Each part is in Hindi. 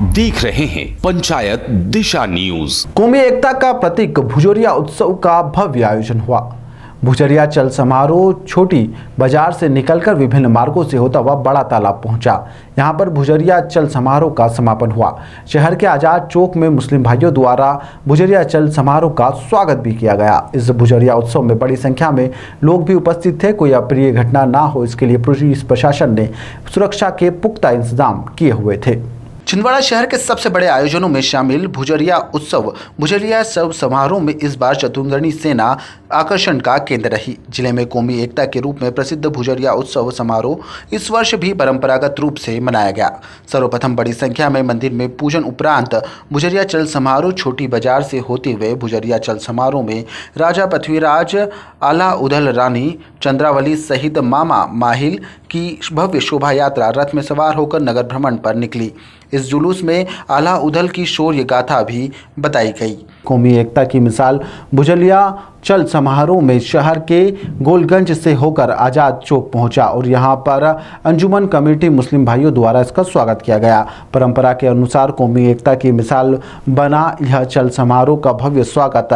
देख रहे हैं पंचायत दिशा न्यूज। कौमी एकता का प्रतीक भुजरिया उत्सव का भव्य आयोजन हुआ। भुजरिया चल समारोह छोटी बाजार से निकलकर विभिन्न मार्गों से होता हुआ बड़ा तालाब पहुंचा। यहां पर भुजरिया चल समारोह का समापन हुआ। शहर के आजाद चौक में मुस्लिम भाइयों द्वारा भुजरिया चल समारोह का स्वागत भी किया गया। इस भुजरिया उत्सव में बड़ी संख्या में लोग भी उपस्थित थे। कोई अप्रिय घटना ना हो इसके लिए पुलिस प्रशासन ने सुरक्षा के पुख्ता इंतजाम किए हुए थे। छिंदवाड़ा शहर के सबसे बड़े आयोजनों में शामिल भुजरिया उत्सव भुजरिया शव समारोह में इस बार चतुर्दर्णी सेना आकर्षण का केंद्र रही। जिले में कौमी एकता के रूप में प्रसिद्ध भुजरिया उत्सव समारोह इस वर्ष भी परंपरागत रूप से मनाया गया। सर्वप्रथम बड़ी संख्या में मंदिर में पूजन उपरांत भुजरिया चल समारोह छोटी बाजार से होते हुए भुजरिया चल समारोह में राजा पृथ्वीराज, आला उदल रानी चंद्रावली सहित मामा माहिल की भव्य शोभा यात्रा रथ में सवार होकर नगर भ्रमण पर निकली। इस जुलूस में आला उदल की शौर्य गाथा भी बताई गई। कौमी एकता की मिसाल भुजरिया चल समारोह में शहर के गोलगंज से होकर आजाद चौक पहुंचा और यहां पर अंजुमन कमेटी मुस्लिम भाइयों द्वारा इसका स्वागत किया गया। परंपरा के अनुसार कौमी एकता की मिसाल बना यह चल समारोह का भव्य स्वागत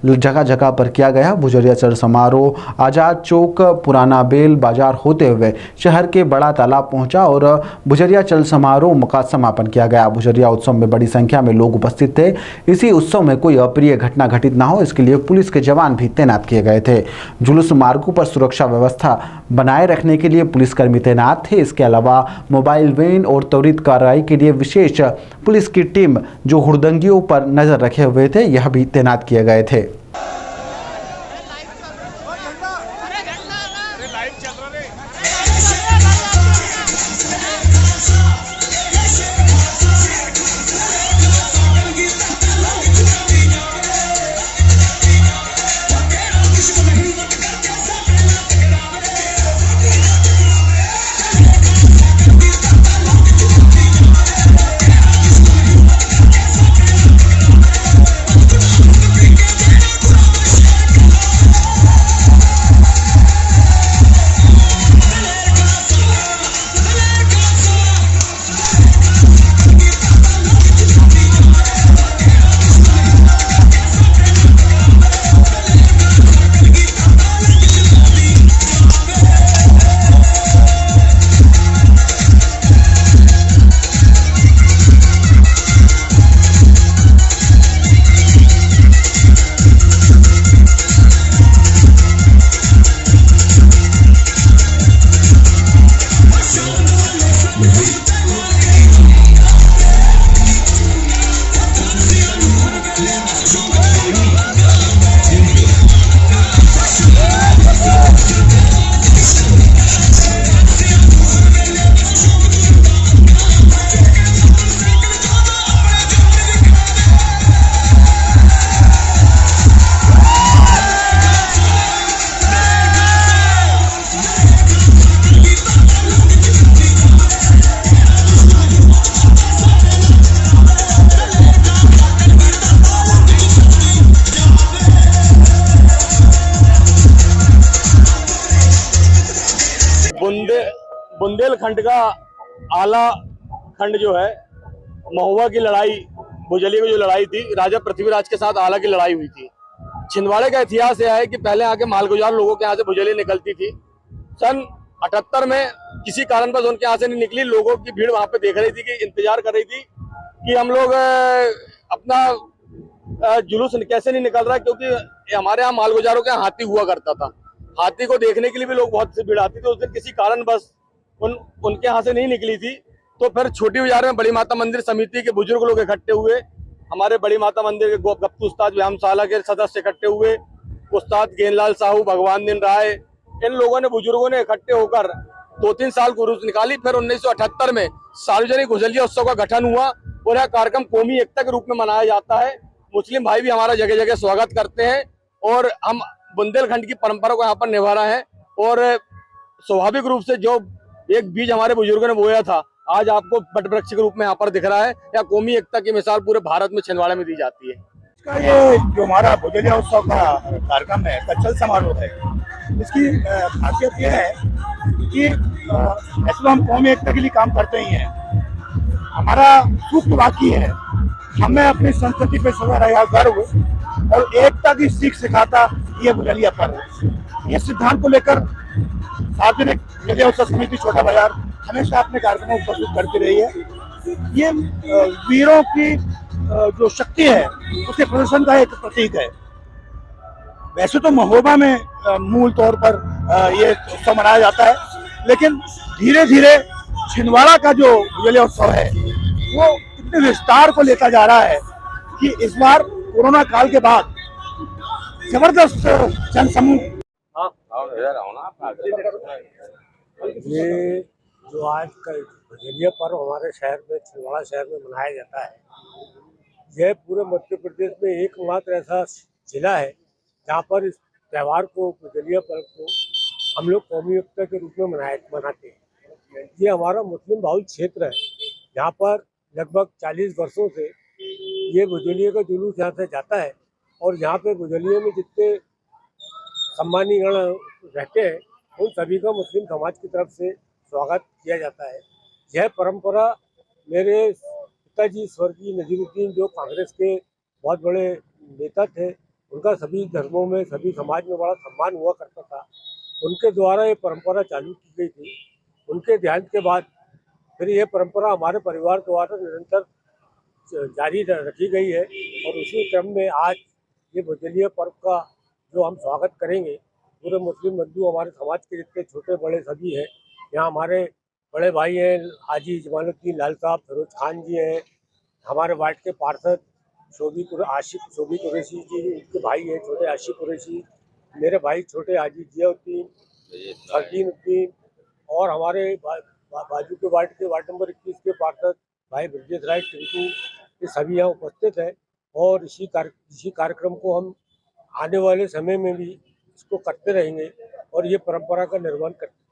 जगह जगह पर किया गया। भुजरिया चल समारोह आजाद चौक, पुराना बेल बाजार होते हुए शहर के बड़ा तालाब पहुंचा और भुजरिया चल समारोह का समापन किया गया। भुजरिया उत्सव में बड़ी संख्या में लोग उपस्थित थे। इसी उत्सव में कोई अप्रिय घटना घटित न हो इसके लिए पुलिस के जवान भी तैनात किए गए थे। जुलूस मार्गों पर सुरक्षा व्यवस्था बनाए रखने के लिए पुलिसकर्मी तैनात थे। इसके अलावा मोबाइल वैन और त्वरित कार्रवाई के लिए विशेष पुलिस की टीम जो हुड़दंगियों पर नजर रखे हुए थे यह भी तैनात किए गए थे। बुंदेलखंड का आला खंड जो है, महुआ की लड़ाई, भुजरिया की जो लड़ाई थी, राजा पृथ्वीराज के साथ आला की लड़ाई हुई थी। छिंदवाड़े का इतिहास यह है कि पहले आके मालगुजार लोगों के यहाँ से भुजरिया निकलती थी। सन 78 में किसी कारणवश उनके यहाँ से नहीं निकली। लोगों की भीड़ वहां पे देख रही थी कि इंतजार कर रही थी कि हम लोग अपना जुलूस कैसे नहीं निकल रहा, क्योंकि हमारे यहाँ मालगुजारों के यहाँ हाथी हुआ करता था। हाथी को देखने के लिए भी लोग बहुत सी भीड़ आती थी। उस दिन किसी कारणवश उनके यहाँ से नहीं निकली थी। तो फिर छोटी बाजार में बड़ी माता मंदिर समिति के बुजुर्ग लोग इकट्ठे हुए। हमारे बड़ी माता मंदिर के गप्तू उस्ताद व्यायामशाला के सदस्य इकट्ठे हुए, उस्ताद गेंदलाल साहू, भगवान दिन राय, इन लोगों ने, बुजुर्गों ने इकट्ठे होकर 2-3 साल जुलूस निकाली। फिर 1978 में सार्वजनिक भुजरिया उत्सव का गठन हुआ और यह कार्यक्रम कौमी एकता के रूप में मनाया जाता है। मुस्लिम भाई भी हमारा जगह जगह स्वागत करते हैं और हम बुंदेलखंड की परंपरा को यहाँ पर निभा रहे हैं। और स्वाभाविक रूप से जो एक बीज हमारे बुजुर्गों ने बोया था, आज आपको वटवृक्ष के रूप में यहाँ पर दिख रहा है। या कौमी एकता की मिसाल पूरे भारत में छिंदवाड़ा में दी जाती है। इसका ये जो हमारा भुजरिया उत्सव का कार्यक्रम है, कल्चरल समारोह है, इसकी खासियत ये है कि ऐसे तो हम कौमी एकता के लिए काम करते ही हैं। हमारा सूक्ष्म वाक्य है, हमें अपनी संस्कृति पे सदा रहेगा गर्व और एकता की सीख सिखाता ये भुजलिया पर्व। इस सिद्धांत को लेकर सार्वजनिक भुजलिया उत्सव समिति छोटा बाजार हमेशा अपने कार्यक्रमों को प्रस्तुत करती रही है। ये वीरों की जो शक्ति है उसके प्रदर्शन का एक प्रतीक है। वैसे तो महोबा में मूल तौर पर ये उत्सव मनाया जाता है, लेकिन धीरे धीरे छिंदवाड़ा का जो भुजलिया उत्सव है वो इतने विस्तार को लेता जा रहा है कि इस बार कोरोना काल के बाद जबरदस्त जनसमूह ये जो आज का भुजलिया पर्व हमारे शहर में छिंदवाड़ा शहर में मनाया जाता है, यह पूरे मध्य प्रदेश में एकमात्र ऐसा जिला है जहाँ पर इस त्यौहार को, भुजलिया पर्व को हम लोग कौमी एकता के रूप में मनाते हैं। ये हमारा मुस्लिम बहुल क्षेत्र है, यहाँ पर लगभग 40 वर्षों से ये भुजलिया का जुलूस यहाँ से जाता है और यहाँ पे भुजलिया में जितने सम्मानी गण रहते हैं उन सभी का मुस्लिम समाज की तरफ से स्वागत किया जाता है। यह परंपरा मेरे पिताजी स्वर्गीय नजीरुद्दीन जो कांग्रेस के बहुत बड़े नेता थे, उनका सभी धर्मों में, सभी समाज में बड़ा सम्मान हुआ करता था। उनके द्वारा ये परंपरा चालू की गई थी। उनके देहांत के बाद फिर ये परंपरा हमारे परिवार द्वारा निरंतर जारी रखी गई है और उसी क्रम में आज ये भुजलिया पर्व का जो हम स्वागत करेंगे, पूरे मुस्लिम बंधु हमारे समाज के जितने छोटे बड़े सभी हैं, यहाँ हमारे बड़े भाई हैं हाजी जमालुद्दीन लाल साहब, फिरोज खान जी हैं, हमारे वार्ड के पार्षद आशिक शोभी कुरैशी जी, उनके भाई हैं छोटे आशिक कुरैशी, मेरे भाई छोटे हाजी जियाउद्दीन, फरदीन और हमारे बाजू के वार्ड नंबर 21 के पार्षद भाई ब्रजेश राय टिंकू, ये सभी यहाँ उपस्थित है और इसी कार्यक्रम को हम आने वाले समय में भी इसको करते रहेंगे और ये परंपरा का निर्माण करते